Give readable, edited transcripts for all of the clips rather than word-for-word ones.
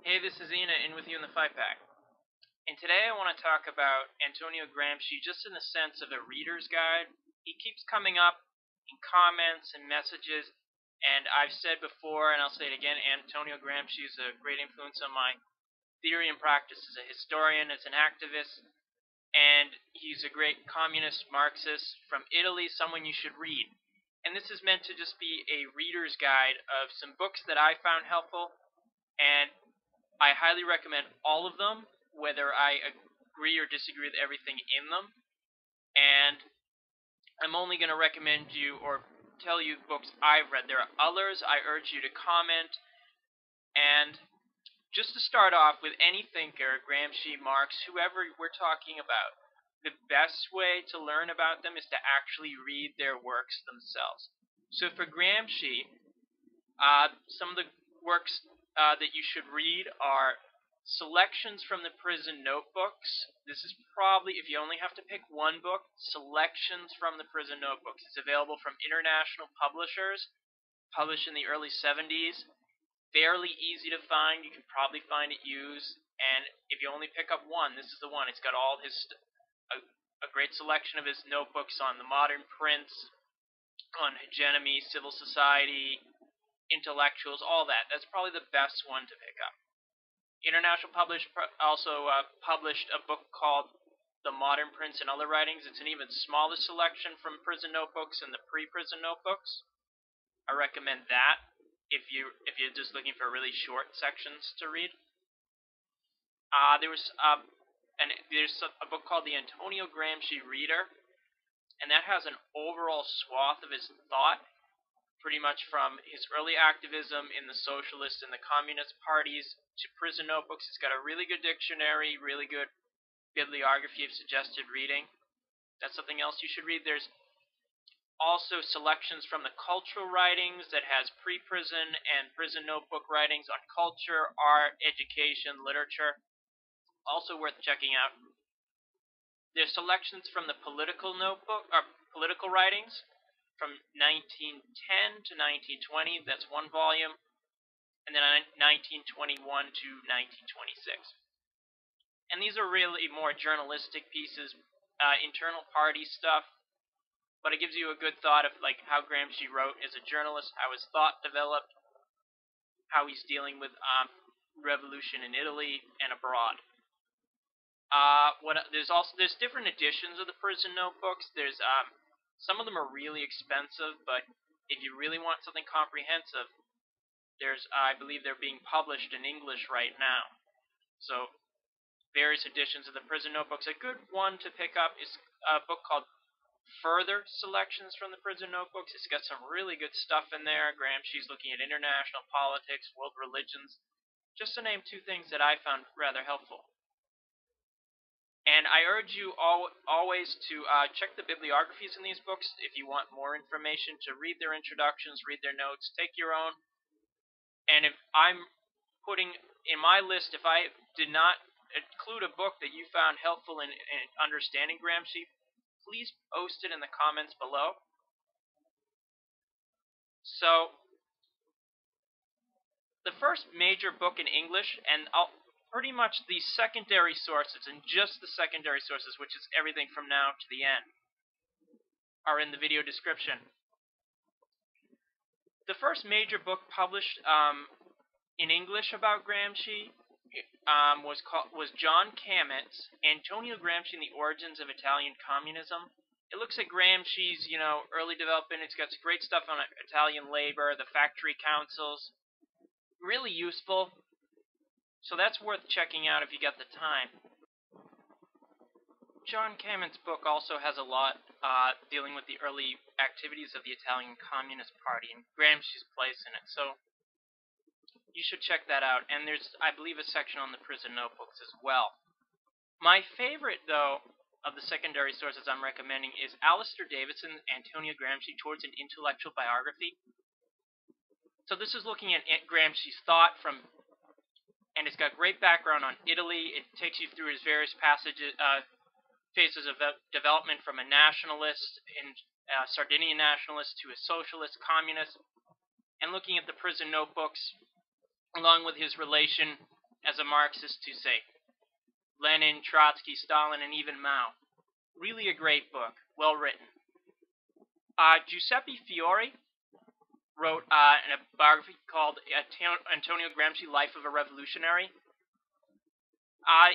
Hey, this is Ina, in with you in the 5-pack. And today I want to talk about Antonio Gramsci just in the sense of a reader's guide. He keeps coming up in comments and messages, and I've said before, and I'll say it again, Antonio Gramsci is a great influence on my theory and practice as a historian, as an activist, and he's a great communist Marxist from Italy, someone you should read. And this is meant to just be a reader's guide of some books that I found helpful, and I highly recommend all of them, whether I agree or disagree with everything in them. And I'm only going to recommend you or tell you books I've read. There are others. I urge you to comment. And just to start off with any thinker, Gramsci, Marx, whoever we're talking about, the best way to learn about them is to actually read their works themselves. So for Gramsci, some of the works that you should read are selections from the prison notebooks. This is probably, if you only have to pick one book, selections from the prison notebooks. It's available from international publishers, published in the early 70s. Fairly easy to find. You can probably find it used. And if you only pick up one, this is the one. It's got all his a great selection of his notebooks on the modern prince, on hegemony, civil society, intellectuals, all that. That's probably the best one to pick up. International Publish also published a book called The Modern Prince and Other Writings. It's an even smaller selection from prison notebooks and the pre-prison notebooks. I recommend that if you're just looking for really short sections to read. There's a book called The Antonio Gramsci Reader, and that has an overall swath of his thought, pretty much from his early activism in the socialist and the communist parties to prison notebooks. It's got a really good dictionary, really good bibliography of suggested reading. That's something else you should read. There's also selections from the cultural writings that has pre-prison and prison notebook writings on culture, art, education, literature. Also worth checking out. There's selections from the political notebook, or political writings, from 1910 to 1920, that's one volume, and then 1921 to 1926. And these are really more journalistic pieces, internal party stuff, but it gives you a good thought of like how Gramsci wrote as a journalist, how his thought developed, how he's dealing with revolution in Italy and abroad. There's different editions of the prison notebooks. There's some of them are really expensive, but if you really want something comprehensive, I believe they're being published in English right now. So, various editions of the prison notebooks. A good one to pick up is a book called Further Selections from the Prison Notebooks. It's got some really good stuff in there. Gramsci's looking at international politics, world religions, just to name two things that I found rather helpful. And I urge you always to check the bibliographies in these books if you want more information, to read their introductions, read their notes, take your own. And if I'm putting in my list, if I did not include a book that you found helpful in understanding Gramsci, please post it in the comments below. So, the first major book in English, and pretty much the secondary sources, and just the secondary sources, which is everything from now to the end, are in the video description. The first major book published in English about Gramsci was John Cammett's Antonio Gramsci and the Origins of Italian Communism. It looks at Gramsci's, early development. It's got great stuff on Italian labor, the factory councils. Really useful. So that's worth checking out if you got the time. John Cammett's book also has a lot dealing with the early activities of the Italian Communist Party and Gramsci's place in it. So you should check that out. And there's, I believe, a section on the prison notebooks as well. My favorite, though, of the secondary sources I'm recommending is Alastair Davidson, Antonio Gramsci, Towards an Intellectual Biography. So this is looking at Gramsci's thought from, and it's got great background on Italy. It takes you through his various phases of development from a nationalist and Sardinian nationalist to a socialist, communist, and looking at the prison notebooks, along with his relation as a Marxist to, say, Lenin, Trotsky, Stalin, and even Mao. Really a great book, well written. Giuseppe Fiori wrote a biography called Antonio Gramsci, Life of a Revolutionary.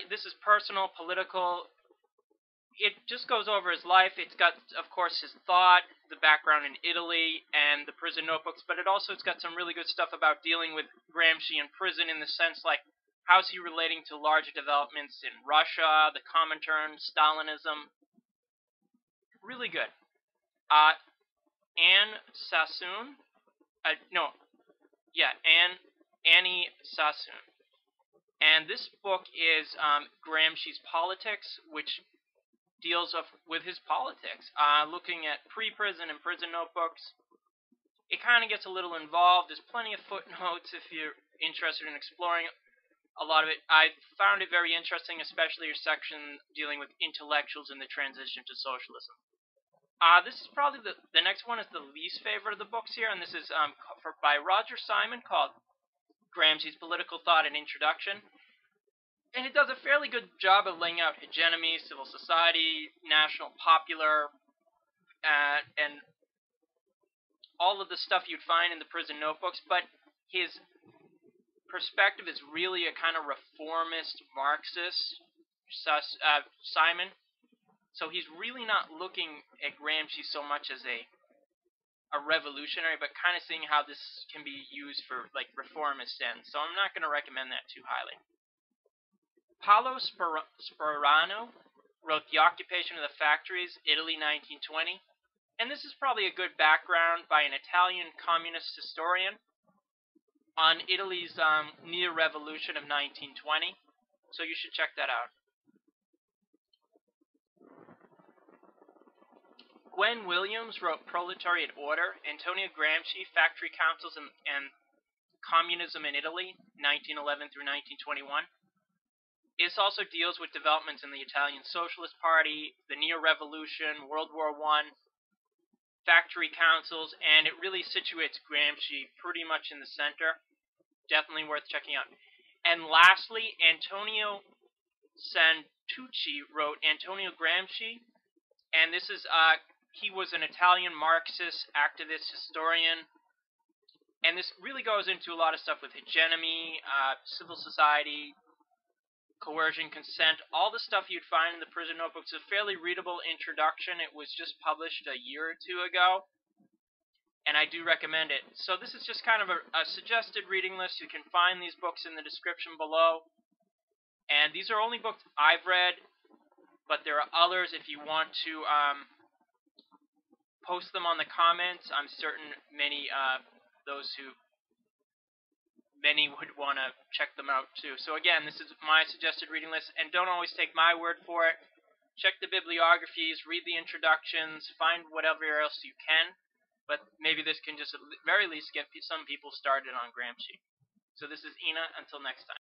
This is personal, political. It just goes over his life. It's got, of course, his thought, the background in Italy, and the prison notebooks, but it's got some really good stuff about dealing with Gramsci in prison in the sense, like, how's he relating to larger developments in Russia, the Comintern, Stalinism. Really good. Sassoon. Annie Sassoon. And this book is Gramsci's Politics, which deals with his politics, looking at pre-prison and prison notebooks. It kind of gets a little involved. There's plenty of footnotes if you're interested in exploring a lot of it. I found it very interesting, especially your section dealing with intellectuals in the transition to socialism. This is probably the next one is the least favorite of the books here, and this is by Roger Simon, called Gramsci's Political Thought and Introduction. And it does a fairly good job of laying out hegemony, civil society, national, popular, and all of the stuff you'd find in the prison notebooks, but his perspective is really a kind of reformist Marxist, Simon. So he's really not looking at Gramsci so much as a revolutionary, but kind of seeing how this can be used for, like, reformist ends. So I'm not going to recommend that too highly. Paolo Spriano wrote The Occupation of the Factories, Italy 1920, and this is probably a good background by an Italian communist historian on Italy's neo-revolution of 1920, so you should check that out. Gwyn Williams wrote Proletariat Order, Antonio Gramsci, Factory Councils and Communism in Italy, 1911 through 1921. This also deals with developments in the Italian Socialist Party, the Neo-Revolution, World War I, factory councils, and it really situates Gramsci pretty much in the center. Definitely worth checking out. And lastly, Antonio Santucci wrote Antonio Gramsci, and this is, he was an Italian Marxist, activist, historian, and this really goes into a lot of stuff with hegemony, civil society, coercion, consent, all the stuff you'd find in the prison notebooks. A fairly readable introduction. It was just published a year or two ago, and I do recommend it. So this is just kind of a suggested reading list. You can find these books in the description below, and these are only books I've read, but there are others. If you want to post them on the comments, I'm certain many would want to check them out too. So again, this is my suggested reading list, and don't always take my word for it. Check the bibliographies, read the introductions, find whatever else you can, but maybe this can just at the very least get some people started on Gramsci. So this is Ina, until next time.